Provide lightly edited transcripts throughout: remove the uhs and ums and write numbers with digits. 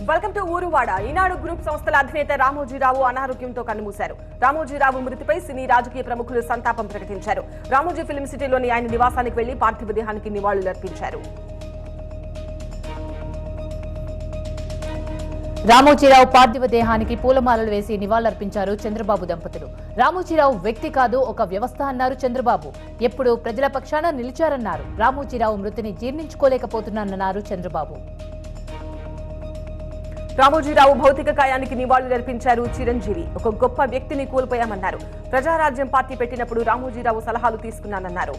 Welcome to Uruvada. Eenadu group సంస్థల అధినేత రామోజీరావు అనారోగ్యంతో కన్నుమూశారు. రామోజీరావు మృతిపై సినీ రాజకీయ ప్రముఖులు సంతాపం ప్రకటించారు. రామోజీ ఫిల్మ్ సిటీలోని ఆయన నివాసానికి వెళ్లి పార్థివ దేహానికి నివాళులర్పించారు. రామోజీరావు పార్థివ దేహానికి పూలమాలలు వేసి నివాళులర్పించారు చంద్రబాబు దంపతులు. రామోజీరావు వ్యక్తి కాదు, ఒక వ్యవస్థ అన్నారు చంద్రబాబు. ఎప్పుడు ప్రజల పక్షాన నిలిచారన్నారు. రామోజీరావు మృతిని జీర్ణించుకోలేకపోతున్నానన్నారు చంద్రబాబు. రామోజీరావు భౌతిక కాయానికి నివాళులర్పించారు చిరంజీవి. ఒక గొప్ప వ్యక్తిని కోల్పోయామన్నారు. ప్రజారాజ్యం పార్టీ పెట్టినప్పుడు రామోజీరావు సలహాలు తీసుకున్నానన్నారు.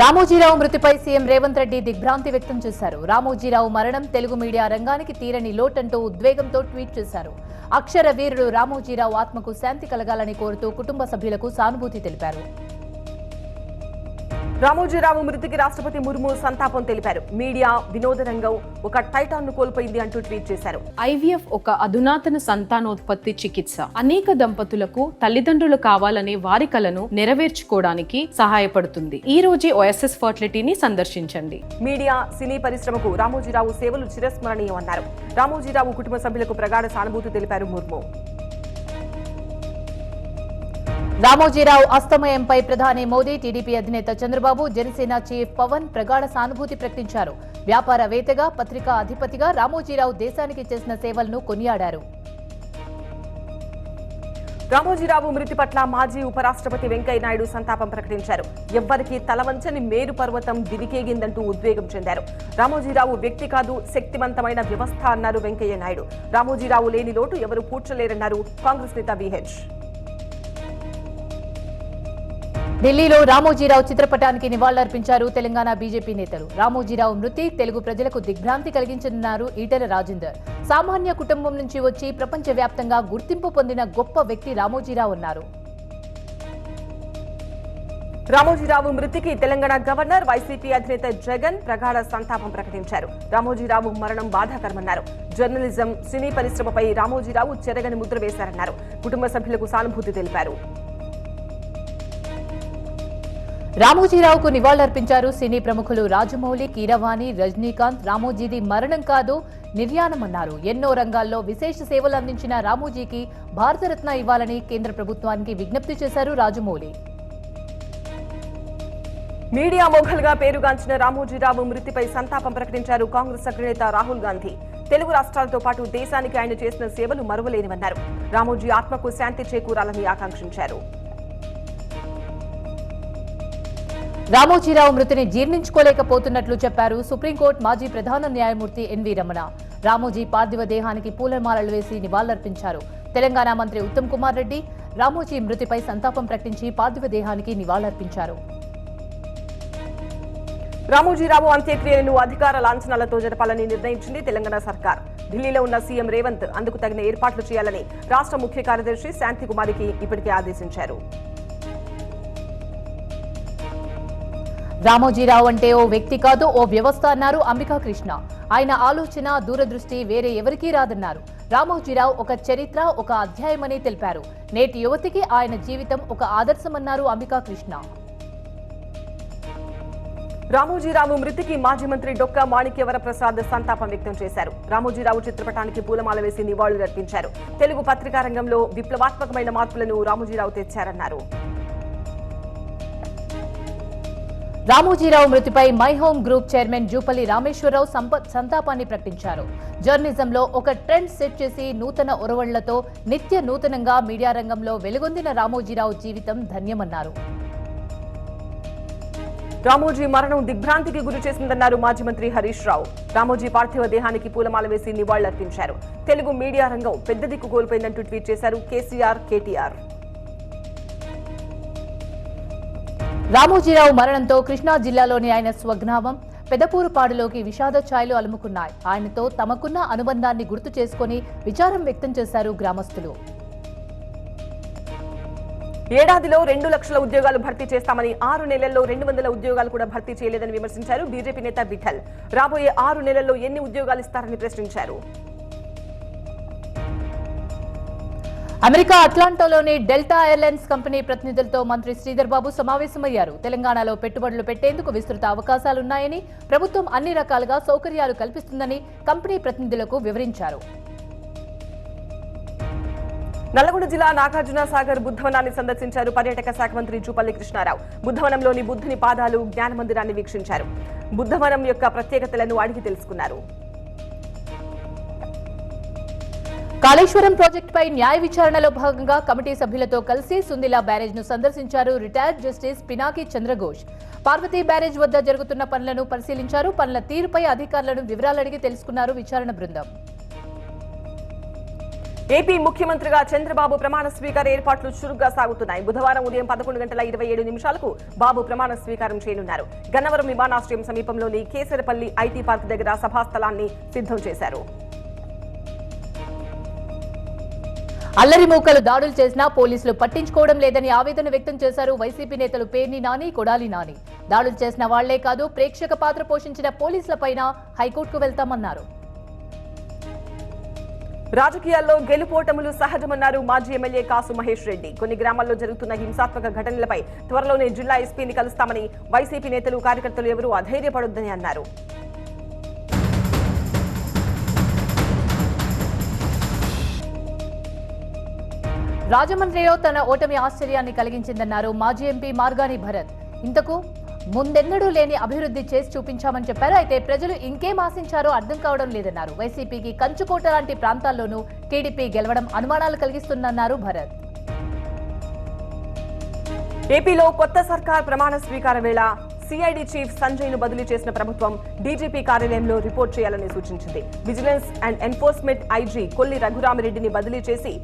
రామోజీరావు మృతిపై సీఎం రేవంత్ రెడ్డి దిగ్భ్రాంతి వ్యక్తం చేశారు. రామోజీరావు మరణం తెలుగు మీడియా రంగానికి తీరని లోటంటూ ఉద్వేగంతో ట్వీట్ చేశారు. అక్షర వీరుడు రామోజీరావు ఆత్మకు శాంతి కలగాలని కోరుతూ కుటుంబ సభ్యులకు సానుభూతి తెలిపారు. రామోజీరావు మృతికి రాష్ట్రపతి ముర్ము సంతాపం తెలిపారు. మీడియా, వినోద రంగం ఒక టైటాన్ ను కోల్పోయింది అంటూ ట్వీట్ చేశారు. ఐవీఎఫ్ ఒక అధునాతన సంతానోత్పత్తి చికిత్స. అనేక దంపతులకు తల్లిదండ్రులు కావాలనే వారి కలను నెరవేర్చుకోవడానికి సహాయపడుతుంది. ఈ రోజే ఓఎస్ఎస్ ఫర్టిలిటీని సందర్శించండి. మీడియా, సినీ పరిశ్రమకు రామోజీరావు సేవలు చిరస్మరణీయమన్నారు. రామోజీరావు కుటుంబ సభ్యులకు ప్రగాఢ సానుభూతి తెలిపారు ముర్ము. రామోజీరావు అస్తమయంపై ప్రధాని మోదీ, టీడీపీ అధినేత చంద్రబాబు, జనసేన చీఫ్ పవన్ ప్రగాఢ సానుభూతి ప్రకటించారు. వ్యాపారవేత్తగా, పత్రికా అధిపతిగా రామోజీరావు దేశానికి చేసిన సేవలను కొనియాడారు. రామోజీరావు మృతి పట్ల మాజీ ఉపరాష్ట్రపతి వెంకయ్యనాయుడు సంతాపం ప్రకటించారు. ఎవ్వరికీ తలవంచని మేరు పర్వతం దివికేగిందంటూ ఉద్వేగం చెందారు. రామోజీరావు వ్యక్తి కాదు, శక్తివంతమైన వ్యవస్థ అన్నారు వెంకయ్యనాయుడు. రామోజీరావు లేని లోటు ఎవరు పూడ్చలేరన్నారు కాంగ్రెస్ నేత విహెచ్. ఢిల్లీలో రామోజీరావు చిత్రపటానికి నివాళులర్పించారు తెలంగాణ బీజేపీ నేతలు. రామోజీరావు మృతి తెలుగు ప్రజలకు దిగ్భ్రాంతి కలిగించనున్నారు ఈటెల రాజేందర్. సామాన్య కుటుంబం నుంచి వచ్చి ప్రపంచవ్యాప్తంగా గుర్తింపు పొందిన గొప్ప వ్యక్తి రామోజీరావు అన్నారు. రామోజీరావు మృతికి తెలంగాణ గవర్నర్, వైసీపీ అధినేత జగన్ ప్రగాఢ సంతాపం ప్రకటించారు. రామోజీరావు మరణం బాధాకరమన్నారు. జర్నలిజం, సినీ పరిశ్రమపై రామోజీరావు చెరగని ముద్ర వేశారన్నారు. కుటుంబ సభ్యులకు సానుభూతి తెలిపారు. రామోజీరావుకు నివాళులర్పించారు సినీ ప్రముఖులు రాజమౌళి, కీరవాణి, రజనీకాంత్. రామోజీది మరణం కాదు, నిర్యాణమన్నారు. ఎన్నో రంగాల్లో విశేష సేవలు అందించిన రామోజీకి భారతరత్న ఇవ్వాలని కేంద్ర ప్రభుత్వానికి విజ్ఞప్తి చేశారు రాజమౌళి. మీడియా మొఘల్గా పేరుగాంచిన రామోజీరావు మృతిపై సంతాపం ప్రకటించారు కాంగ్రెస్ అగ్రనేత రాహుల్ గాంధీ. తెలుగు రాష్ట్రాలతో పాటు దేశానికి ఆయన చేసిన సేవలు మరువలేనివన్నారు. రామోజీ ఆత్మకు శాంతి చేకూరాలని ఆకాంక్షించారు. రామోజీరావు మృతిని జీర్ణించుకోలేకపోతున్నట్లు చెప్పారు సుప్రీంకోర్టు మాజీ ప్రధాన న్యాయమూర్తి ఎన్వి రమణ. రామోజీ పార్థివ దేహానికి పూలమాలలు వేసి నివాళులర్పించారు. తెలంగాణ మంత్రి ఉత్తమ్ కుమార్ రెడ్డి రామోజీ మృతిపై సంతాపం ప్రకటించి పార్థివ దేహానికి నివాళులర్పించారు. రామోజీరావు అంత్యక్రియలను అధికార లాంఛనాలతో జరపాలని నిర్ణయించింది తెలంగాణ సర్కార్. ఢిల్లీలో ఉన్న సీఎం రేవంత్ అందుకు తగిన ఏర్పాట్లు చేయాలని రాష్ట్ర ముఖ్య కార్యదర్శి శాంతికుమారికి ఇప్పటికే ఆదేశించారు. రామోజీరావు అంటే ఓ వ్యక్తి కాదు, ఓ వ్యవస్థ అన్నారు అంబికా కృష్ణ. ఆయన ఆలోచన, దూరదృష్టి వేరే ఎవరికీ రాదన్నారు. రామోజీరావు ఒక చరిత్ర, ఒక అధ్యాయమని తెలిపారు. నేటి యువతికి ఆయన జీవితం ఒక ఆదర్శమన్నారు అంబికా కృష్ణ. రామోజీరావు మృతికి మాజీ మంత్రి డొక్కా మాణిక్యవర ప్రసాద్ సంతాపం వ్యక్తం చేశారు. రామోజీరావు చిత్రపటానికి పూలమాల వేసి నివాళులర్పించారు. తెలుగు పత్రికా రంగంలో విప్లవాత్మకమైన మార్పులను రామోజీరావు తెచ్చారన్నారు. రామోజీరావు మృతిపై My Home group chairman Jupalli Rameshwar Rao సంతాపాన్ని ప్రకటించారు. జర్నలిజంలో ఒక ట్రెండ్ సెట్ చేసి నూతన ఒరవళ్లతో నిత్య నూతనంగా మీడియా రంగంలో వెలుగొందిన రామోజీరావు జీవితం ధన్యమన్నారు. రామోజీ మరణం దిగ్భ్రాంతికి గురి చేసిందన్నారు మాజీ మంత్రి హరీష్ రావు. రామోజీ పార్థివ దేహానికి పూలమాల వేసి నివాళులర్పించారు. తెలుగు మీడియా రంగం పెద్ద దిక్కు కోల్పోయిందంటూ ట్వీట్ చేశారు కేసీఆర్, కేటీఆర్. రామోజీరావు మరణంతో కృష్ణా జిల్లాలోని ఆయన స్వగ్రామం పెదపూరుపాడులోకి విషాద ఛాయలు అలుముకున్నాయి. ఆయనతో తమకున్న అనుబంధాన్ని గుర్తు చేసుకుని విచారం వ్యక్తం చేశారు గ్రామస్తులు. ఏడాదిలో 2 లక్షల ఉద్యోగాలు భర్తీ చేస్తామని 6 నెలల్లో 200 ఉద్యోగాలు కూడా భర్తీ చేయలేదని విమర్శించారు బీజేపీ నేత విఠల్. రాబోయే 6 నెలల్లో ఎన్ని ఉద్యోగాలు ఇస్తారని ప్రశ్నించారు. అమెరికా అట్లాంటాలోని డెల్టా ఎయిర్లైన్స్ కంపెనీ ప్రతినిధులతో మంత్రి శ్రీధర్ బాబు సమావేశమయ్యారు. తెలంగాణలో పెట్టుబడులు పెట్టేందుకు విస్తృత అవకాశాలున్నాయని, ప్రభుత్వం అన్ని రకాలుగా సౌకర్యాలు కల్పిస్తుందని కంపెనీ ప్రతినిధులకు వివరించారు. నల్లగొండ జిల్లా నాగార్జున సాగర్ బుద్ధవనాన్ని సందర్శించారు పర్యాటక శాఖ మంత్రి జూపల్లి కృష్ణారావు. బుద్ధవనంలోని బుద్ధుని పాదాలు, జ్ఞాన మందిరాన్ని వీక్షించారు. బుద్ధవనం యొక్క ప్రత్యేకతలను అడిగి తెలుసుకున్నారు. కాళేశ్వరం ప్రాజెక్టుపై న్యాయ విచారణలో భాగంగా కమిటీ సభ్యులతో కలిసి సుందిలా బ్యారేజ్ ను సందర్శించారు retired justice Pinaki Chandra Ghose. Parvati barrage వద్ద జరుగుతున్న పనులను పరిశీలించారు. పనుల తీరుపై అధికారులను వివరాలు అడిగి తెలుసుకున్నారు విచారణ బృందం. ఏపీ ముఖ్యమంత్రిగా చంద్రబాబు ప్రమాణ స్వీకార ఏర్పాట్లు చురుగ్గా సాగుతున్నాయి. బుధవారం ఉదయం 11:27 బాబు ప్రమాణ స్వీకారం చేయనున్నారు. గన్నవరం విమానాశ్రయం సమీపంలోని కేసరపల్లి ఐటీ పార్క్ దగ్గర సభాస్థలాన్ని సిద్ధం చేశారు. అల్లరి మూకలు దాడులు చేసినా పోలీసులు పట్టించుకోవడం లేదని ఆవేదన వ్యక్తం చేశారు వైసీపీ నేతలు పేర్ని నాని, కొడాలి నాని. దాడులు చేసిన వాళ్లే కాదు, ప్రేక్షక పాత్ర పోషించిన పోలీసులపైన హైకోర్టుకు వెళ్తామన్నారు. రాజకీయాల్లో గెలుపోటములు సహజమన్నారు మాజీ ఎమ్మెల్యే కాసు మహేష్ రెడ్డి. కొన్ని గ్రామాల్లో జరుగుతున్న హింసాత్మక ఘటనలపై త్వరలోనే జిల్లా ఎస్పీని కలుస్తామని, వైసీపీ నేతలు కార్యకర్తలు ఎవరూ అధైర్యపడొద్దని అన్నారు. రాజమండ్రిలో తన ఓటమి ఆశ్చర్యాన్ని కలిగించిందన్నారు మాజీ ఎంపీ మార్గాని భరత్. ఇంతకు ముందెన్నడూ లేని అభివృద్ధి చేసి చూపించామని చెప్పారు. అయితే ప్రజలు ఇంకేం ఆశించారో అర్థం కావడం లేదన్నారు. వైసీపీకి కంచుకోట లాంటి ప్రాంతాల్లోనూ టీడీపీ గెలవడం అనుమానాలు కలిగిస్తుందన్నారు భరత్. ఏపీలో కొత్త సర్కార్ ప్రమాణ స్వీకార వేళ సిఐడి చీఫ్ సంజయ్ ను బదిలీ చేసిన ప్రభుత్వం డీజీపీ కార్యాలయంలో రిపోర్ట్ చేయాలని సూచించింది. Vigilance and enforcement IG Kolli రఘురామిరెడ్డిని బదిలీ చేసి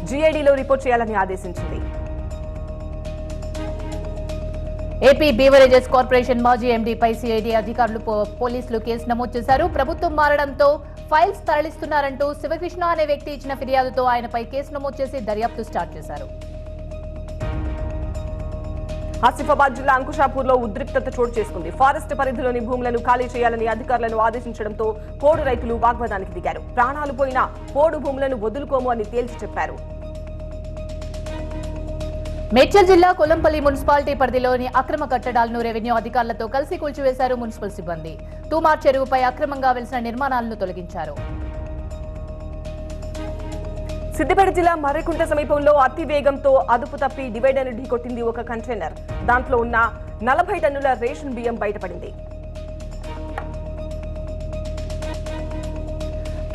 జీఐడీలో రిపోర్ట్ చేయాలని ఆదేశించింది. ఏపీ బీవరేజెస్ కార్పొరేషన్ మాజీ ఎండీపై సిఐడి అధికారులు పోలీసులు కేసు నమోదు చేశారు. ప్రభుత్వం మారడంతో ఫైల్స్ తరలిస్తున్నారంటూ శివకృష్ణ అనే వ్యక్తి ఇచ్చిన ఫిర్యాదుతో ఆయనపై కేసు నమోదు చేసి దర్యాప్తు స్టార్ట్ చేశారు. ఆసిఫాబాద్ జిల్లా అంకుషాపూర్లో ఉద్రిక్తత చోటు చేసుకుంది. ఫారెస్ట్ పరిధిలోని భూములను ఖాళీ చేయాలని అధికారులను ఆదేశించడంతో పోడు రైతులు వాగ్వాదానికి దిగారు. ప్రాణాలు పోయినా పోడు భూములను వదులుకోము అని తేల్చి చెప్పారు. మేడ్చల్ జిల్లా కొలంపల్లి మున్సిపాలిటీ పరిధిలోని అక్రమ కట్టడాలను రెవెన్యూ అధికారులతో కలిసి కూల్చివేశారు మున్సిపల్ సిబ్బంది. తూమార్ చెరువుపై అక్రమంగా వెలిసిన నిర్మాణాలను తొలగించారు. సిద్దిపేట జిల్లా మర్రికుంట సమీపంలో అతి వేగంతో అదుపు తప్పి డివైడర్ ఢీకొట్టింది ఒక కంటైనర్. దాంట్లో ఉన్న 40 టన్నుల రేషన్ బియ్యం బయటపడింది.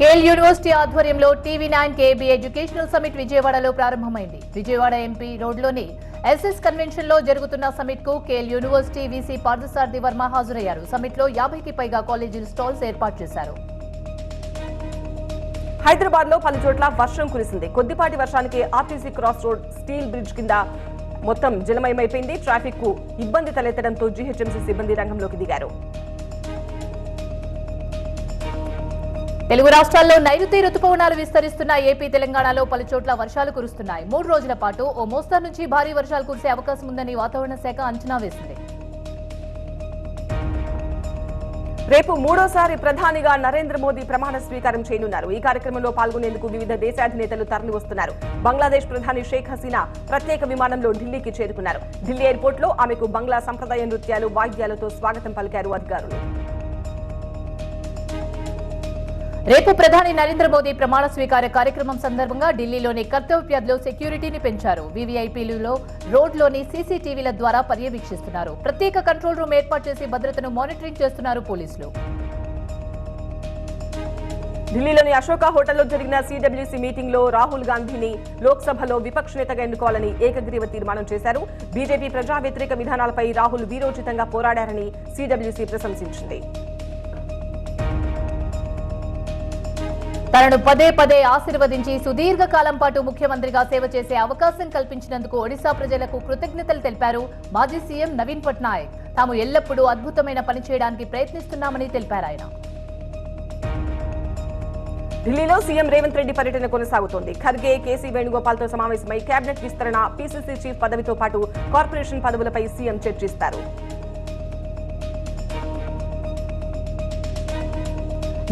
కేఎల్ యూనివర్సిటీ ఆధ్వర్యంలో టీవీ9 కేబీ ఎడ్యుకేషనల్ సమిట్ విజయవాడలో ప్రారంభమైంది. విజయవాడ ఎంపీ రోడ్లోని ఎస్ఎస్ కన్వెన్షన్ లో జరుగుతున్న సమిట్ కు KL university VC Parthasarathi Varma హాజరయ్యారు. సమిట్ లో 50కి పైగా కాలేజీలు స్టాల్స్ ఏర్పాటు చేశారు. హైదరాబాద్ లో పలు చోట్ల వర్షం కురిసింది. కొద్దిపాటి వర్షానికి RTC cross road steel bridge కింద మొత్తం జలమయమైపోయింది. ట్రాఫిక్ కు ఇబ్బంది తలెత్తడంతో జీహెచ్ఎంసీ సిబ్బంది రంగంలోకి దిగారు. తెలుగు రాష్ట్రాల్లో నైరుతి రుతుపవనాలు విస్తరిస్తున్న ఏపీ, తెలంగాణలో పలు చోట్ల వర్షాలు కురుస్తున్నాయి. 3 రోజుల పాటు ఓ మోస్తరు నుంచి భారీ వర్షాలు కురిసే అవకాశం ఉందని వాతావరణ శాఖ అంచనా వేసింది. రేపు మూడోసారి ప్రధానిగా నరేంద్ర మోదీ ప్రమాణ స్వీకారం చేయనున్నారు. ఈ కార్యక్రమంలో పాల్గొనేందుకు వివిధ దేశాధినేతలు తరలి వస్తున్నారు. బంగ్లాదేశ్ ప్రధాని షేక్ హసీనా ప్రత్యేక విమానంలో ఢిల్లీకి చేరుకున్నారు. ఢిల్లీ ఎయిర్పోర్ట్ లో ఆమెకు బంగ్లా సంప్రదాయ నృత్యాలు, వాయిద్యాలతో స్వాగతం పలికారు అధికారులు. రేపు ప్రధాని నరేంద్ర మోదీ ప్రమాణ స్వీకార కార్యక్రమం సందర్భంగా ఢిల్లీలోని కర్తవ్యాద్లో సెక్యూరిటీని పెంచారు. వీవీఐపీలలో రోడ్లోని సీసీటీవీల ద్వారా పర్యవేక్షిస్తున్నారు. ప్రత్యేక కంట్రోల్ రూమ్ ఏర్పాటు చేసి భద్రతను మానిటరింగ్ చేస్తున్నారు పోలీసులు. ఢిల్లీలోని అశోక హోటల్లో జరిగిన సిడబ్ల్యూసీ మీటింగ్ లో రాహుల్ గాంధీని లోక్సభలో విపక్ష నేతగా ఎన్నుకోవాలని ఏకగ్రీవ తీర్మానం చేశారు. బీజేపీ ప్రజా వ్యతిరేక విధానాలపై రాహుల్ వీరోచితంగా పోరాడారని సిడబ్ల్యూసీ ప్రశంసించింది. తనను పదే పదే ఆశీర్వదించి సుదీర్ఘ కాలం పాటు ముఖ్యమంత్రిగా సేవ చేసే అవకాశం కల్పించినందుకు ఒడిశా ప్రజలకు కృతజ్ఞతలు తెలిపారు మాజీ సీఎం నవీన్ పట్నాయక్. తాము ఎల్లప్పుడూ అద్భుతమైన పని చేయడానికి ప్రయత్నిస్తున్నామని తెలిపారు ఆయన. ఢిల్లీలో సీఎం రేవంత్ రెడ్డి పర్యటన కొనసాగుతోంది. ఖర్గే, కేసీ వేణుగోపాల్తో సమావేశమై కేబినెట్ విస్తరణ, పీసీసీ చీఫ్ పదవితో పాటు కార్పొరేషన్ పదవులపై సీఎం చర్చిస్తారు.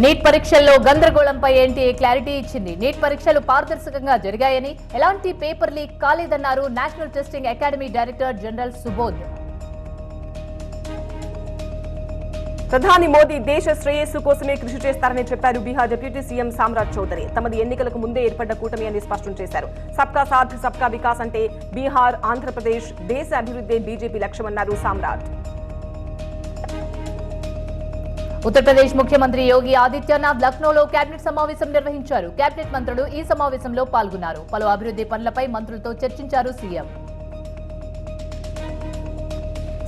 నీట్ పరీక్షల్లో గందరగోళంపై ఎన్టీఏ క్లారిటీ ఇచ్చింది. నీట్ పరీక్షలు పారదర్శకంగా జరిగాయని, ఎలాంటి పేపర్ లీక్ కాలేదన్నారు national testing academy director general Subodh. ప్రధాని మోదీ దేశ శ్రేయస్సు కోసమే కృషి చేస్తారని చెప్పారు బీహార్ డిప్యూటీ సీఎం సామ్రాజ్ చౌదరి. తమది ఎన్నికలకు ముందే ఏర్పడ్డ కూటమి అని స్పష్టం చేశారు. సబ్కా సాథ్ సబ్కా వికాస్ అంటే బీహార్, ఆంధ్రప్రదేశ్ దేశ అభివృద్ధి బీజేపీ లక్ష్యమన్నారు సామ్రాజ్. ఉత్తరప్రదేశ్ ముఖ్యమంత్రి యోగి ఆదిత్యనాథ్ లక్నోలో కేబినెట్ సమావేశం నిర్వహించారు. కేబినెట్ మంత్రులు ఈ సమావేశంలో పాల్గొన్నారు. పలు అభివృద్ధి పనులపై మంత్రులతో చర్చించారు సీఎం.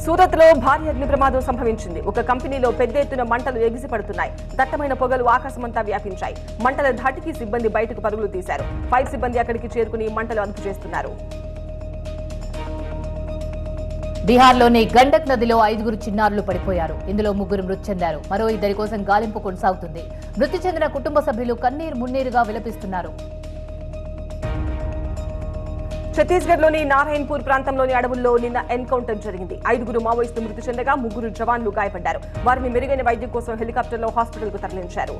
సూరత్ లో భారీ అగ్ని ప్రమాదం సంభవించింది. ఒక కంపెనీలో పెద్ద ఎత్తున మంటలు ఎగిసిపడుతున్నాయి. దట్టమైన పొగలు ఆకాశమంతా వ్యాపించాయి. మంటల ధాటికి సిబ్బంది బయటకు పరుగులు తీశారు. ఫైర్ సిబ్బంది అక్కడికి చేరుకుని మంటలు అదుపు చేస్తున్నారు. బీహార్లోని గండక్ నదిలో 5 చిన్నారులు పడిపోయారు. ఇందులో 3 మృతి చెందారు. మరో 2 కోసం గాలింపు కొనసాగుతుంది. మృతి చెందిన కుటుంబ సభ్యులు కన్నీరు మున్నీరుగా విలపిస్తున్నారు. ఛత్తీస్గఢ్ లోని నారాయణపూర్ ప్రాంతంలోని అడవుల్లో నిన్న ఎన్కౌంటర్ జరిగింది. 5 మావోయిస్టులు మృతి చెందగా 3 జవాన్లు గాయపడ్డారు. వారిని మెరుగైన వైద్యం కోసం హెలికాప్టర్లో హాస్పిటల్ కు తరలించారు.